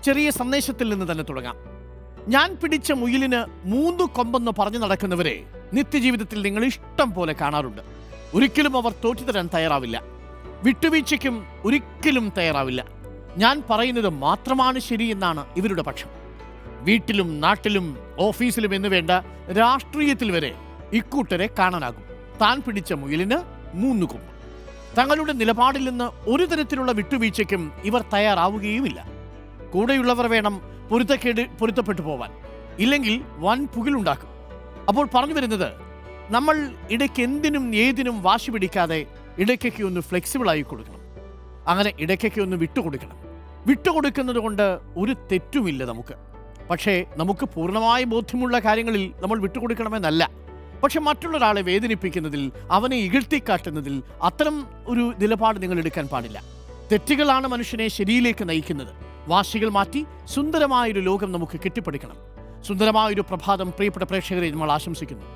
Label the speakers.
Speaker 1: ചെറിയ സന്ദേശത്തിൽ നിന്ന് തന്നെ തുടങ്ങാം. ഞാൻ പിടിച്ച മുയലിന് 3 കൊമ്പെന്ന് പറഞ്ഞു നടക്കുന്നവരെ നിത്യജീവിതത്തിൽ നിങ്ങൾ ഇഷ്ടം പോലെ കാണാറുണ്ട്. ഒരിക്കലും അവർ തോറ്റുതരാൻ തയ്യാറാവില്ല. വിട്ടുവീഴ്ചയ്ക്കും ഒരിക്കലും തയ്യാറാവില്ല. ഞാൻ പറയുന്നത് മാത്രമാണ് ശരിയെന്നാണ് ഇവരുടെ പക്ഷം. വീട്ടിലും നാട്ടിലും ഓഫീസിലും എന്ന് വേണ്ട രാഷ്ട്രീയത്തിൽ വരെ ഇക്കൂട്ടരെ കാണാനാകും. താൻ പിടിച്ച മുയലിന് 3 കൊമ്പ്. തങ്ങളുടെ നിലപാടിൽ നിന്ന് ഒരു തരത്തിലുള്ള വിട്ടുവീഴ്ചയ്ക്കും ഇവർ തയ്യാറാവുകയുമില്ല. കൂടെയുള്ളവർ വേണം പൊരുത്തപ്പെട്ടു പോവാൻ, ഇല്ലെങ്കിൽ വൻ പുകിലുണ്ടാക്കും. അപ്പോൾ പറഞ്ഞു വരുന്നത്, നമ്മൾ ഇടയ്ക്ക് എന്തിനും ഏതിനും വാശി പിടിക്കാതെ ഇടയ്ക്കൊക്കെ ഒന്ന് ഫ്ലെക്സിബിളായി കൊടുക്കണം. അങ്ങനെ ഇടയ്ക്കൊക്കെ ഒന്ന് വിട്ടുകൊടുക്കണം. വിട്ടുകൊടുക്കുന്നത് കൊണ്ട് ഒരു തെറ്റുമില്ല നമുക്ക്. പക്ഷേ നമുക്ക് പൂർണ്ണമായ ബോധ്യമുള്ള കാര്യങ്ങളിൽ നമ്മൾ വിട്ടുകൊടുക്കണമെന്നല്ല. പക്ഷെ മറ്റുള്ളൊരാളെ വേദനിപ്പിക്കുന്നതിൽ, അവനെ ഇകഴ്ത്തിക്കാട്ടുന്നതിൽ അത്തരം ഒരു നിലപാട് നിങ്ങൾ എടുക്കാൻ പാടില്ല. തെറ്റുകളാണ് മനുഷ്യനെ ശരിയിലേക്ക് നയിക്കുന്നത്. വാശികൾ മാറ്റി സുന്ദരമായൊരു ലോകം നമുക്ക് കെട്ടിപ്പടുക്കണം. സുന്ദരമായൊരു പ്രഭാതം പ്രിയപ്പെട്ട പ്രേക്ഷകരെ നമ്മൾ ആശംസിക്കുന്നു.